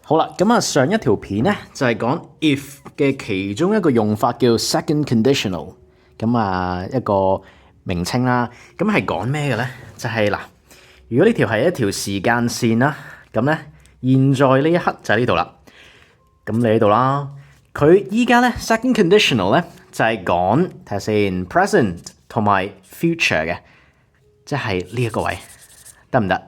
好啦，咁上一條片咧就係講 if 嘅其中一個用法叫 second conditional， 一個名稱啦。咁係講咩嘅咧？就係嗱，如果呢條係一條時間線啦，咁咧現在呢一刻就喺呢度啦。咁你喺度啦，佢依家咧 second conditional 咧就係講睇下先 present 同埋 future 嘅，即係呢一個位得唔得？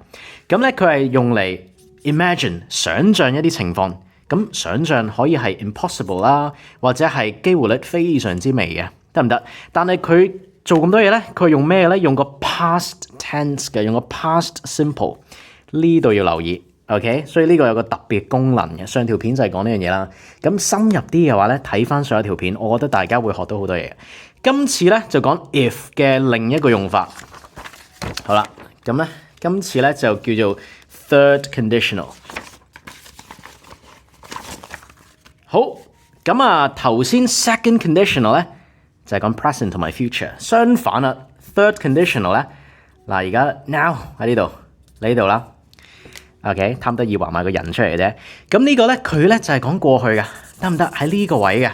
咁咧佢係用嚟Imagine 想像一啲情況，咁想像可以係 impossible 啦，或者係機會率非常之微嘅，得唔得？但係佢做咁多嘢咧，佢用咩咧？用個 past tense 嘅，用個 past simple， 呢度要留意 ，OK？ 所以呢個有個特別功能嘅。上條片就係講呢樣嘢啦。咁深入啲嘅話咧，睇翻上一條片，我覺得大家會學到好多嘢。今次咧就講 if 嘅另一個用法。好啦，咁咧今次咧就叫做Third conditional。好，咁頭先 second conditional 咧就係講 present 同埋 future。相反啦 ，third conditional 咧嗱，而家 now 喺呢度，你呢度啦。OK， 貪得意畫埋個人出嚟嘅啫。咁呢個咧佢咧就係講過去嘅，得唔得？喺呢個位嘅。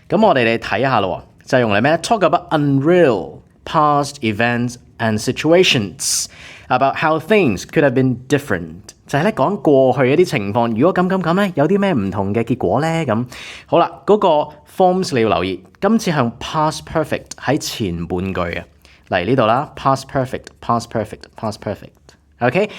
咁我哋嚟睇下咯，就係用嚟咩 ？Talk about unreal past events and situations about how things could have been different， 就係咧講過去一啲情況，如果咁咧，有啲咩唔同嘅結果咧？咁好啦，嗰個 forms 你要留意，今次係用 past perfect 喺前半句嘅，嚟呢度啦 ，past perfect，past perfect，past perfect，OK，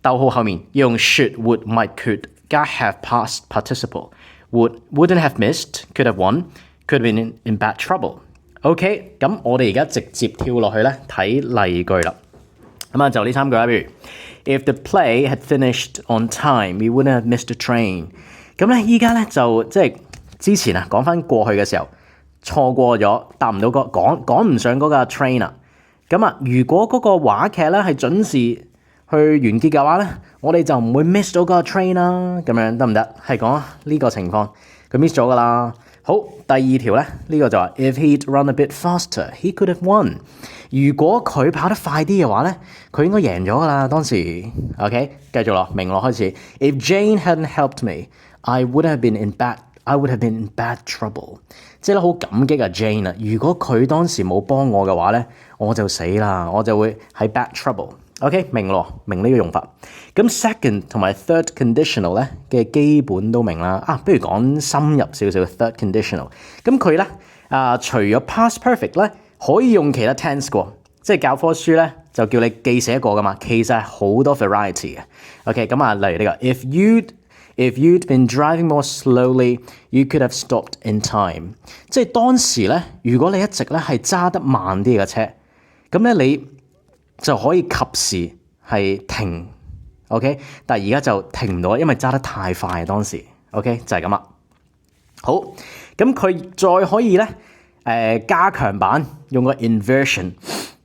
逗號後面要用 should would might could 加 have past participle，would wouldn't have missed，could have won，could have been in bad trouble。OK， 咁我哋而家直接跳落去咧睇例句啦。咁就呢3句啦，比如 If the play had finished on time, we wouldn't have missed the train。咁咧依家咧就即係之前講翻過去嘅時候，錯過咗搭唔到趕唔上嗰架 train 啦。咁如果嗰個話劇咧係準時去完結嘅話咧，我哋就唔會 miss 到嗰個 train 啦。咁樣得唔得？係講呢個情況，佢 miss 咗噶啦。好，第二條咧，呢個就話 If he'd run a bit faster, he could have won。如果佢跑得快啲嘅話咧，佢應該贏咗噶啦。當時 ，OK， 繼續落，明落開始。If Jane hadn't helped me, I would have been in bad trouble。即係咧好感激Jane 啊！如果佢當時冇幫我嘅話咧，我就死啦，我就會喺 bad trouble。OK， 明呢個用法。咁 second 同埋 third conditional 咧嘅基本都明啦。不如講深入少少 third conditional。咁佢咧除咗 past perfect 咧，可以用其他 tense 嘅，即係教科書咧就叫你記寫過噶嘛。其實係好多 variety 嘅。OK， 例如呢個 If you'd been driving more slowly, you could have stopped in time。即係當時咧，如果你一直咧係揸得慢啲嘅車，咁咧你就可以及時係停 ，OK？ 但係而家就停唔到，因為揸得太快當時 ，OK？ 就係咁啦。好，咁佢再可以咧加強版用個 inversion，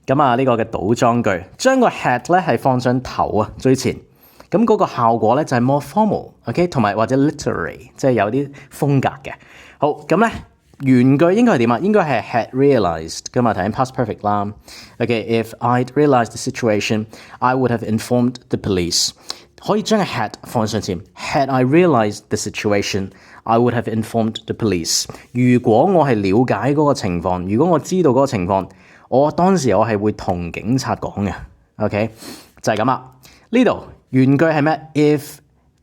呢個嘅倒裝句，將個 had 咧係放上頭最前，咁嗰個效果咧就係 more formal，OK？ 同埋或者 literary， 即係有啲風格嘅。好，咁咧。原句應該係點啊？應該係 had realized 㗎嘛，睇緊 past perfect 啦。Okay, if I'd realized the situation, I would have informed the police。可以將個 had 放上前。Had I realized the situation, I would have informed the police。如果我係了解嗰個情況，如果我知道嗰個情況，當時我係會同警察講嘅。OK， 就係咁啦。呢度原句係咩 ？If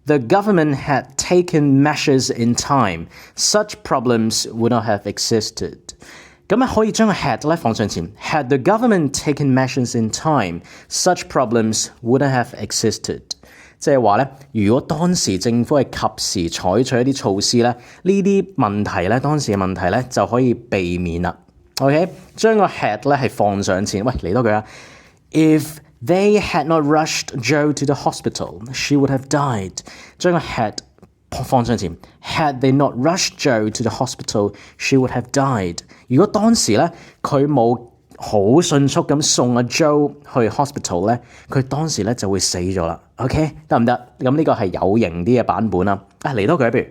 the government had taken measures in time, such problems would not have existed。咁可以將個 had 咧放上前。Had the government taken measures in time, such problems wouldn't have existed。即係話咧，如果當時政府係及時採取一啲措施咧，呢啲問題咧，當時嘅問題咧就可以避免啦。OK， 將個 had 咧係放上前。喂，嚟多句啊 ！If they had not rushed Jo to the hospital, she would have died。將個 had 放上前 ，Had they not rushed Jo to the hospital, she would have died。如果當時咧佢冇好迅速咁送Jo去 hospital 咧，佢當時咧就會死咗啦。OK， 得唔得？咁呢個係有型啲嘅版本啦。嚟多句，譬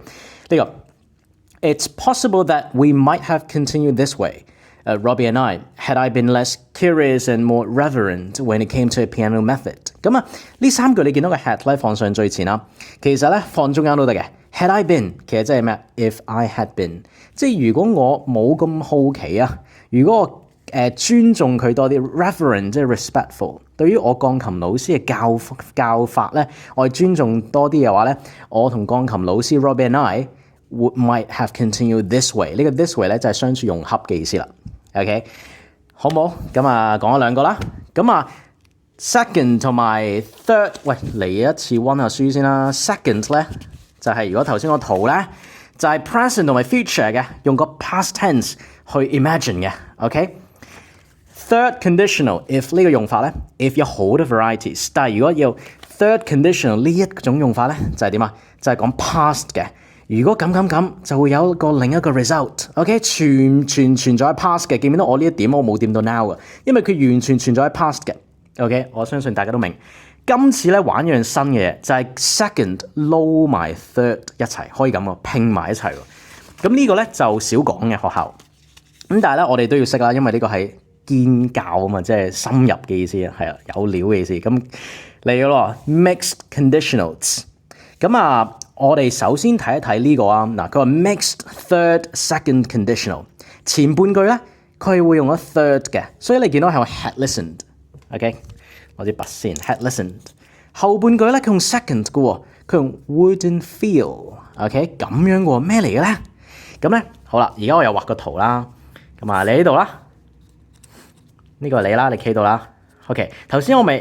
如呢個 ，It's possible that we might have continued this way, Robbie and I, had I been less curious and more reverent when it came to a piano method。咁啊，呢三句你見到個 had 咧放上最前啦，其實咧放中間都得嘅。Had I been 其實即係咩 ？If I had been， 即係如果我冇咁好奇啊，如果我尊重佢多啲 ，reverent 即係 respectful。對於我鋼琴老師嘅教法咧，我係尊重多啲嘅話咧，我同鋼琴老師 Robbie and I might have continued this way。呢個 this way 咧就係相處融合嘅意思啦。OK， 好唔好？咁啊講咗兩個啦。咁啊 second 同埋 third， 喂嚟一次溫下書先啦。second 咧就係如果頭先個圖咧就係 present 同埋 future 嘅，用個 past tense 去 imagine 嘅。OK。Third conditional if 呢個用法咧 if 有好多 varieties， 但係如果要 third conditional 呢一種用法咧就係點啊？就係講 past 嘅。如果咁就會有另一個 result。OK， 全存在喺 past 嘅。見唔見到我呢一點我冇掂到 now 嘅，因為佢完全存在喺 past 嘅。OK， 我相信大家都明。今次咧玩一樣新嘅嘢，就係 second 撈埋 third 一齊，可以咁喎，拼埋一齊喎。咁呢個咧就少講嘅學校。咁但係咧我哋都要識啦，因為呢個係堅教啊嘛，即係深入嘅意思啊，係啊，有料嘅意思。咁嚟嘅咯 ，mixed conditionals。咁啊，我哋首先睇一睇呢個啊。嗱，佢話 mixed third second conditional。前半句咧，佢係會用咗 third 嘅，所以你見到係我 had listened。OK， 攞支筆先 had listened。後半句咧，佢用 second 嘅喎，佢用 wouldn't feel。OK， 咁樣嘅喎，咩嚟嘅咧？咁咧，好啦，而家我又畫個圖啦。咁啊，你呢度啦。呢個係你啦，你企度啦。OK， 頭先我咪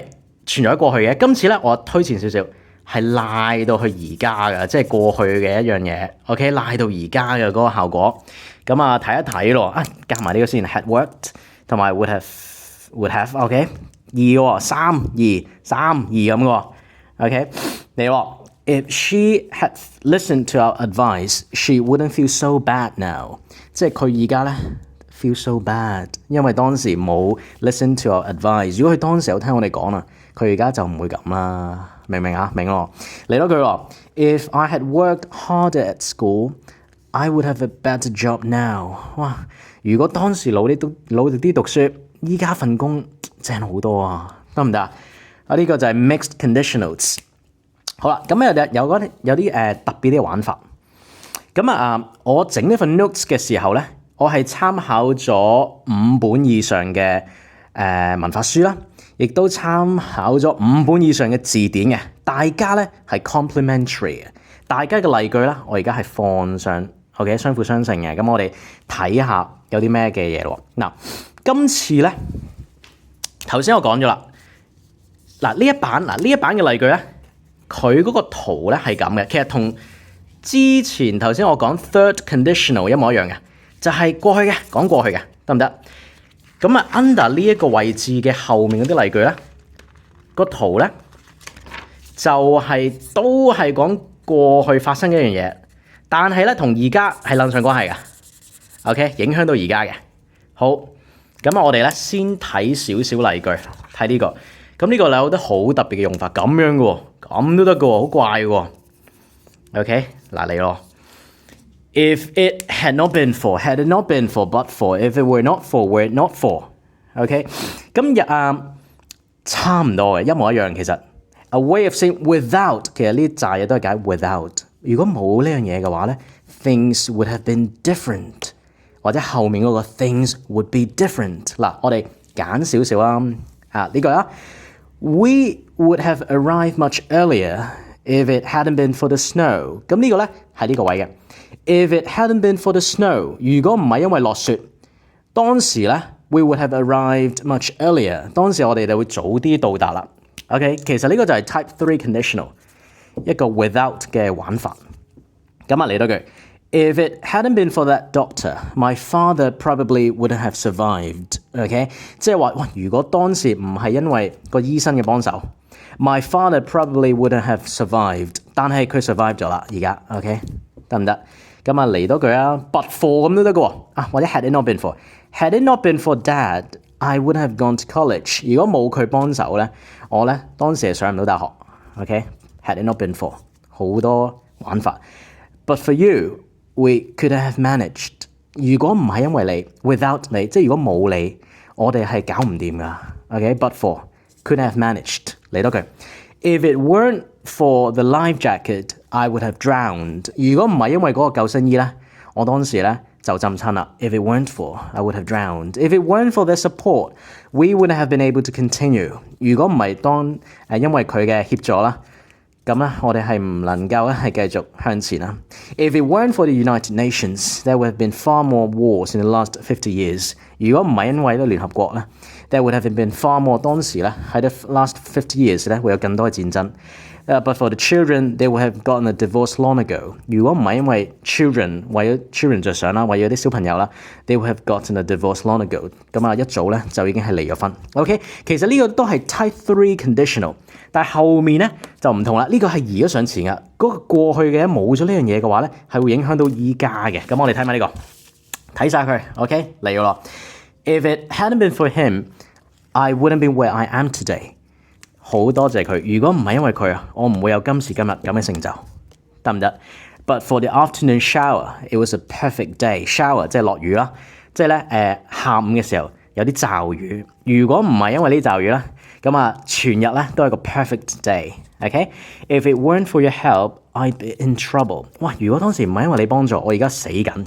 傳咗過去嘅，今次咧我推前少少，係賴到去而家嘅，即係過去嘅一樣嘢。OK， 賴到而家嘅嗰個效果。咁啊，睇一睇咯。啊，加埋呢個先 ，had worked 同埋 would have。OK， 2喎，3、2、3、2咁嘅。OK， 嚟喎。If she had listened to our advice, she wouldn't feel so bad now。即係佢而家咧。feel so bad， 因為當時冇 listen to our advice。如果佢當時有聽我哋講啦，佢而家就唔會咁啦，明唔明啊？明咯。嚟多句喎 ，If I had worked harder at school, I would have a better job now。哇！如果當時努力啲讀書，依家份工正好多啊，得唔得啊？呢個就係 mixed conditionals。好啦，咁有啲特別啲嘅玩法。咁啊，我整呢份 notes 嘅時候咧。我係參考咗5本以上嘅文法書啦，亦都參考咗5本以上嘅字典嘅。大家咧係 complementary 嘅，大家嘅例句啦，我而家係放上 OK 相輔相成嘅。咁我哋睇下有啲咩嘅嘢咯。嗱，今次咧頭先我講咗啦，呢一版嘅例句咧，佢嗰個圖咧係咁嘅，其實同之前頭先我講 third conditional 一模一樣嘅。就係過去嘅，講過去嘅，得唔得？咁啊 ，under 呢一個位置嘅後面嗰啲例句咧，個圖咧就都係講過去發生嘅一樣嘢，但係咧同而家係撚上關係嘅。OK， 影響到而家嘅。好，咁啊，我哋咧先睇少少例句，睇呢個。咁呢個有啲好特別嘅用法，咁樣嘅喎，咁都得嘅喎，好怪嘅喎。OK， 嗱嚟咯。If it had not been for, had it not been for, but for. If it were not for, were it not for. OK， 今日差唔多嘅，一模一樣。其實 a way of saying without， 其實呢扎嘢都係解 without。如果冇呢樣嘢嘅話咧 ，things would have been different， 或者後面嗰個 things would be different。嗱，我哋揀少少啦。呢個啦 ，We would have arrived much earlier if it hadn't been for the snow。咁呢個咧係呢個位嘅。If it hadn't been for the snow， 如果唔係因為落雪，當時咧 we would have arrived much earlier。當時我哋就會早啲到達啦。OK， 其實呢個就係 type 3 conditional 一個 without 嘅玩法。咁啊嚟多句 ，If it hadn't been for that doctor, my father probably wouldn't have survived。OK， 即係話，哇！如果當時唔係因為個醫生嘅幫手 ，my father probably wouldn't have survived。但係佢 survive 咗啦，而家 OK 得唔得？咁啊嚟多句啊 ，but for 咁都得嘅喎，啊或者 had it not been for，had it not been for dad， I would have gone to college。如果冇佢幫手咧，我咧當時係上唔到大學。OK，had it not been for， 好多玩法。But for you，we could have managed。如果唔係因為你 ，without 你，即係如果冇你，我哋係搞唔掂㗎。OK，but for couldn't have managed 嚟多句 ，if it weren't for the life jacket, I would have drowned。如果唔係因為嗰個救生衣咧，我當時咧就浸親啦。If it weren't for, I would have drowned. If it weren't for their support, we wouldn't have been able to continue。如果唔係因為佢嘅協助啦。咁咧，我哋係唔能夠咧係繼續向前啦。If it weren't for the United Nations, there would have been far more wars in the last 50 years。如果唔係因為咧聯合國咧 ，there would have been far more 當時咧喺 the last 50 years 咧會有更多嘅戰爭。But for the children, they would have gotten a divorce long ago。如果唔係因為 children 為咗 children 着想啦，為咗啲小朋友啦 ，they would have gotten a divorce long ago。咁啊，一早咧就已經係離咗婚。OK， 其實呢個都係 Type 3 conditional， 但係後面咧就唔同啦。呢個係移咗上前噶，嗰個過去嘅冇咗呢樣嘢嘅話咧，係會影響到依家嘅。咁我哋睇埋呢個，睇晒佢。OK， 嚟咗咯。If it hadn't been for him, I wouldn't be where I am today。好多謝佢，如果唔係因為佢啊，我唔會有今時今日咁嘅成就，得唔得 ？But for the afternoon shower, it was a perfect day. Shower 即係落雨啦，即係咧下午嘅時候有啲驟雨。如果唔係因為呢啲驟雨咧，咁啊全日咧都係個 perfect day。OK，if it weren't for your help, I'd be in trouble。哇！如果當時唔係因為你幫助，我而家死緊。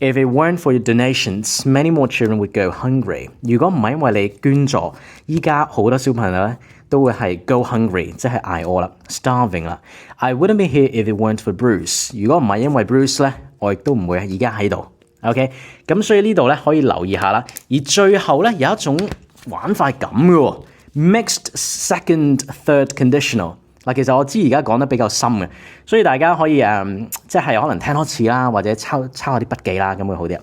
If it weren't for your donations, many more children would go hungry。如果唔係因為你捐助，依家好多小朋友咧都會係 go hungry， 即係捱餓啦 ，starving 啦。I wouldn't be here if it weren't for Bruce。如果唔係因為 Bruce 咧，我亦都唔會而家喺度。OK， 咁所以呢度咧可以留意下啦。而最後咧有一種玩法咁嘅喎 ，mixed second third conditional。嗱，其實我知而家講得比較深嘅，所以大家可以即係可能聽多次啦，或者抄下啲筆記啦，咁會好啲。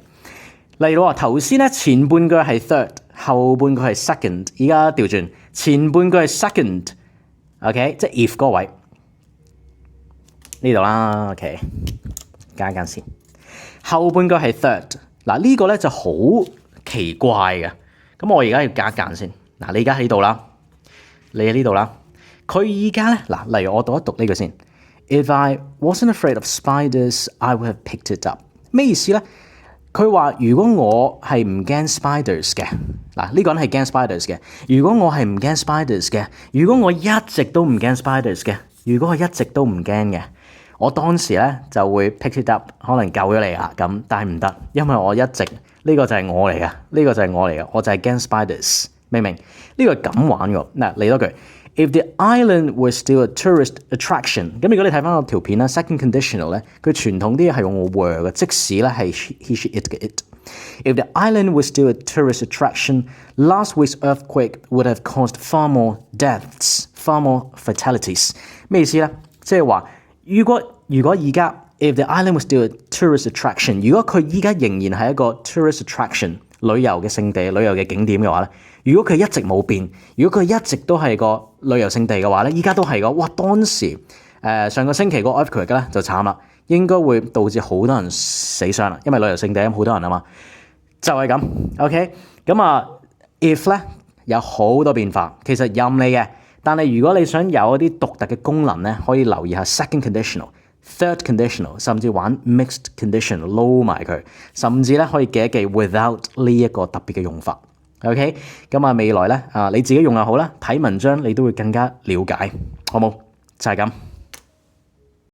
例如話頭先咧前半句係 third， 後半句係 second， 而家調轉前半句係 second，OK， 即係 if 嗰位呢度啦 ，OK， 加一間先。後半句係 third， 嗱呢個咧就好奇怪嘅，咁我而家要加一間先。嗱，你而家喺度啦，你喺呢度啦。佢而家咧，嗱，例如我讀一讀呢個先。If I wasn't afraid of spiders, I would have picked it up。咩意思咧？佢話如果我係唔驚 spiders 嘅，嗱呢個人係驚 spiders 嘅。如果我係唔驚 spiders 嘅，如果我一直都唔驚 spiders 嘅，如果我一直都唔驚嘅，我當時咧就會 pick it up， 可能救咗你啦咁，但係唔得，因為我一直呢個就係我嚟嘅，呢個就係我嚟嘅，我就係驚 spiders， 明唔明？呢個係咁玩嘅。嗱，嚟多句。If the island was still a tourist attraction， 咁如果你睇翻個條片啦 ，second conditional 咧，佢傳統啲係用 were 嘅，即使咧係 he she it 嘅 it。If the island was still a tourist attraction, last week's earthquake would have caused far more deaths, far more fatalities。咩意思咧？即係話，如果而家 if the island was still a tourist attraction， 如果佢依家仍然係一個 tourist attraction 旅遊嘅勝地、旅遊嘅景點嘅話咧。如果佢一直冇變，如果佢一直都係個旅遊勝地嘅話咧，依家都係個，哇！當時上個星期個 earthquake 咧就慘啦，應該會導致好多人死傷啦，因為旅遊勝地好多人啊嘛，就係咁。OK， 咁啊 if 咧有好多變化，其實任你嘅，但係如果你想有一啲獨特嘅功能咧，可以留意下 second conditional、third conditional， 甚至玩 mixed conditional 撈埋佢，甚至咧可以記一記 without 呢一個特別嘅用法。OK， 咁啊未來咧你自己用又好啦，睇文章你都會更加了解，好冇？就係咁。